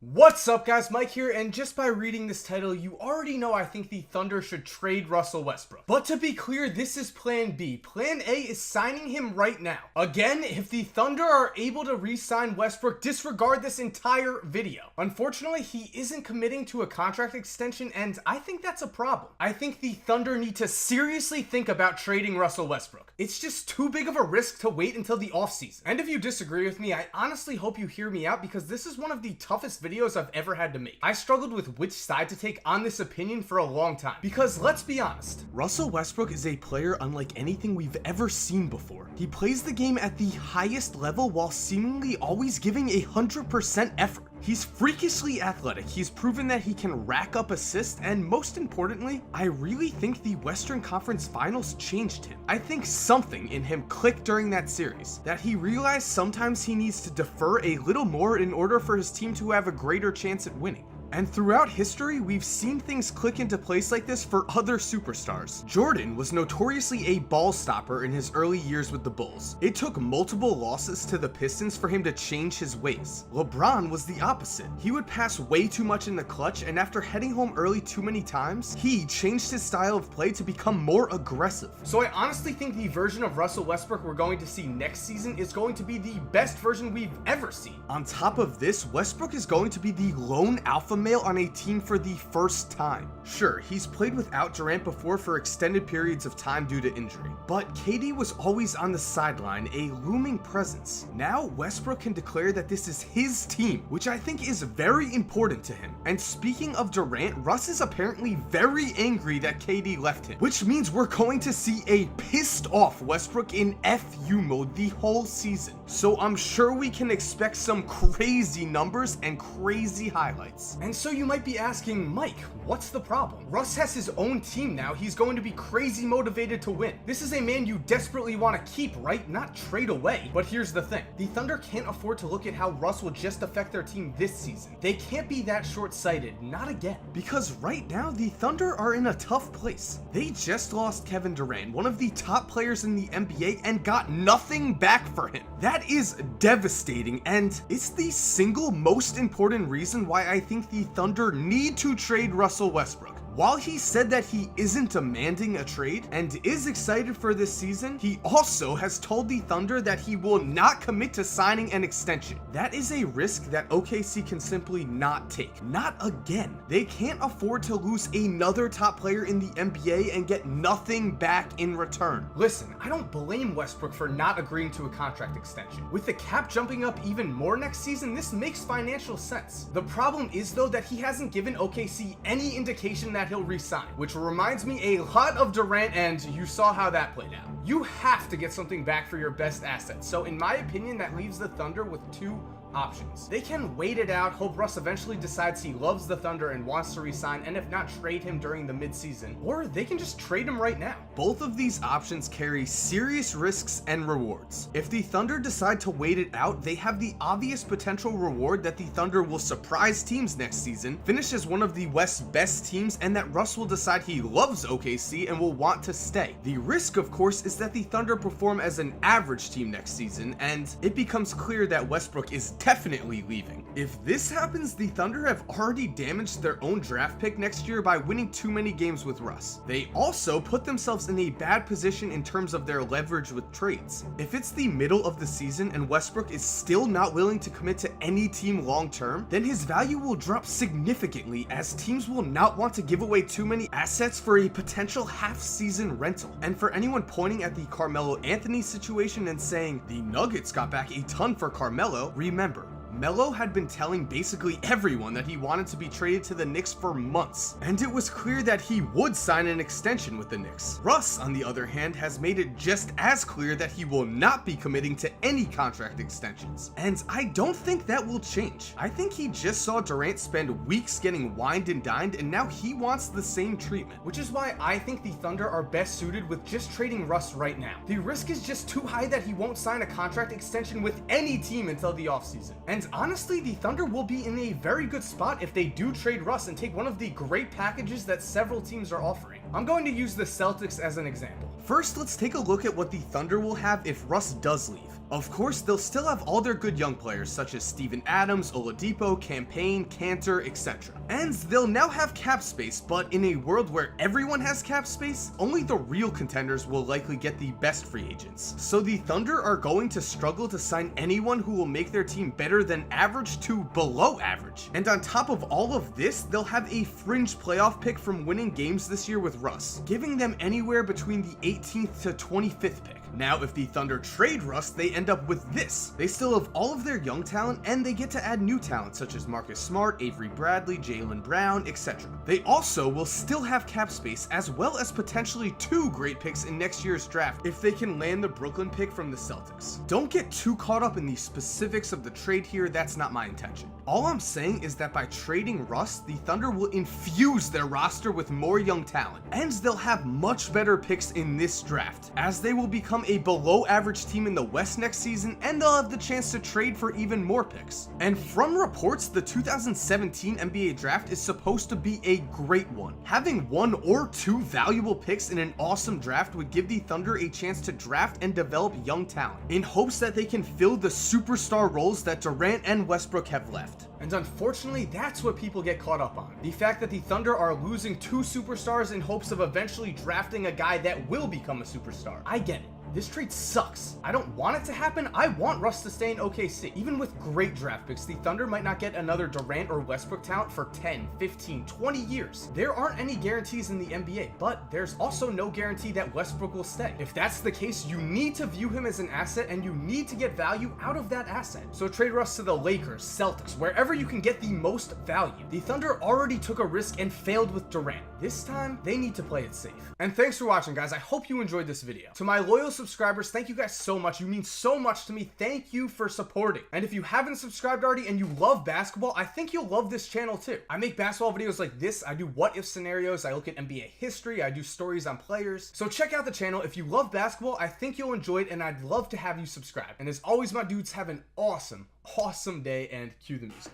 What's up guys, Mike here, and just by reading this title, you already know I think the Thunder should trade Russell Westbrook. But to be clear, this is plan B. Plan A is signing him right now. Again, if the Thunder are able to re-sign Westbrook, disregard this entire video. Unfortunately, he isn't committing to a contract extension, and I think that's a problem. I think the Thunder need to seriously think about trading Russell Westbrook. It's just too big of a risk to wait until the offseason. And if you disagree with me, I honestly hope you hear me out, because this is one of the toughest videos I've ever had to make. I struggled with which side to take on this opinion for a long time, because let's be honest, Russell Westbrook is a player unlike anything we've ever seen before. He plays the game at the highest level while seemingly always giving 100% effort. He's freakishly athletic, he's proven that he can rack up assists, and most importantly, I really think the Western Conference Finals changed him. I think something in him clicked during that series, that he realized sometimes he needs to defer a little more in order for his team to have a greater chance at winning. And throughout history, we've seen things click into place like this for other superstars. Jordan was notoriously a ball stopper in his early years with the Bulls. It took multiple losses to the Pistons for him to change his ways. LeBron was the opposite. He would pass way too much in the clutch, and after heading home early too many times, he changed his style of play to become more aggressive. So I honestly think the version of Russell Westbrook we're going to see next season is going to be the best version we've ever seen. On top of this, Westbrook is going to be the lone alpha male on a team for the first time. Sure, he's played without Durant before for extended periods of time due to injury, but KD was always on the sideline, a looming presence. Now Westbrook can declare that this is his team, which I think is very important to him. And speaking of Durant, Russ is apparently very angry that KD left him, which means we're going to see a pissed off Westbrook in FU mode the whole season. So I'm sure we can expect some crazy numbers and crazy highlights. And so you might be asking, Mike, what's the problem? Russ has his own team now. He's going to be crazy motivated to win. This is a man you desperately want to keep, right? Not trade away. But here's the thing. The Thunder can't afford to look at how Russ will just affect their team this season. They can't be that short-sighted. Not again. Because right now, the Thunder are in a tough place. They just lost Kevin Durant, one of the top players in the NBA, and got nothing back for him. That is devastating, and it's the single most important reason why I think the Thunder need to trade Russell Westbrook. While he said that he isn't demanding a trade and is excited for this season, he also has told the Thunder that he will not commit to signing an extension. That is a risk that OKC can simply not take. Not again. They can't afford to lose another top player in the NBA and get nothing back in return. Listen, I don't blame Westbrook for not agreeing to a contract extension. With the cap jumping up even more next season, this makes financial sense. The problem is though that he hasn't given OKC any indication that he'll resign, which reminds me a lot of Durant, and you saw how that played out. You have to get something back for your best asset. So in my opinion, that leaves the Thunder with two options. They can wait it out, hope Russ eventually decides he loves the Thunder and wants to resign, and if not, trade him during the midseason, or they can just trade him right now. Both of these options carry serious risks and rewards. If the Thunder decide to wait it out, they have the obvious potential reward that the Thunder will surprise teams next season, finish as one of the West's best teams, and that Russ will decide he loves OKC and will want to stay. The risk, of course, is that the Thunder perform as an average team next season, and it becomes clear that Westbrook is definitely leaving. If this happens, the Thunder have already damaged their own draft pick next year by winning too many games with Russ. They also put themselves in a bad position in terms of their leverage with trades. If it's the middle of the season and Westbrook is still not willing to commit to any team long term, then his value will drop significantly, as teams will not want to give away too many assets for a potential half-season rental. And for anyone pointing at the Carmelo Anthony situation and saying the Nuggets got back a ton for Carmelo, remember, Melo had been telling basically everyone that he wanted to be traded to the Knicks for months, and it was clear that he would sign an extension with the Knicks. Russ, on the other hand, has made it just as clear that he will not be committing to any contract extensions, and I don't think that will change. I think he just saw Durant spend weeks getting wined and dined, and now he wants the same treatment, which is why I think the Thunder are best suited with just trading Russ right now. The risk is just too high that he won't sign a contract extension with any team until the offseason. And honestly, the Thunder will be in a very good spot if they do trade Russ and take one of the great packages that several teams are offering. I'm going to use the Celtics as an example. First, let's take a look at what the Thunder will have if Russ does leave. Of course, they'll still have all their good young players such as Steven Adams, Oladipo, Campaign, Cantor, etc. And they'll now have cap space, but in a world where everyone has cap space, only the real contenders will likely get the best free agents. So the Thunder are going to struggle to sign anyone who will make their team better than average to below average. And on top of all of this, they'll have a fringe playoff pick from winning games this year with Russ, giving them anywhere between the 18th to 25th pick. Now, if the Thunder trade Russ, they end up with this. They still have all of their young talent, and they get to add new talent such as Marcus Smart, Avery Bradley, Jaylen Brown, etc. They also will still have cap space, as well as potentially 2 great picks in next year's draft if they can land the Brooklyn pick from the Celtics. Don't get too caught up in the specifics of the trade here, that's not my intention. All I'm saying is that by trading Russ, the Thunder will infuse their roster with more young talent, and they'll have much better picks in this draft, as they will become a below average team in the West next season, and they'll have the chance to trade for even more picks. And from reports, the 2017 NBA draft is supposed to be a great one. Having 1 or 2 valuable picks in an awesome draft would give the Thunder a chance to draft and develop young talent, in hopes that they can fill the superstar roles that Durant and Westbrook have left. And unfortunately, that's what people get caught up on. The fact that the Thunder are losing 2 superstars in hopes of eventually drafting a guy that will become a superstar. I get it. This trade sucks. I don't want it to happen. I want Russ to stay in OKC. Even with great draft picks, the Thunder might not get another Durant or Westbrook talent for 10, 15, 20 years. There aren't any guarantees in the NBA, but there's also no guarantee that Westbrook will stay. If that's the case, you need to view him as an asset, and you need to get value out of that asset. So trade Russ to the Lakers, Celtics, wherever you can get the most value. The Thunder already took a risk and failed with Durant. This time, they need to play it safe. And thanks for watching, guys. I hope you enjoyed this video. To my loyal subscribers, thank you guys so much. You mean so much to me. Thank you for supporting. And if you haven't subscribed already and you love basketball, I think you'll love this channel too. I make basketball videos like this. I do what if scenarios. I look at NBA history. I do stories on players. So check out the channel. If you love basketball, I think you'll enjoy it, and I'd love to have you subscribe. And as always, my dudes, have an awesome day, and cue the music.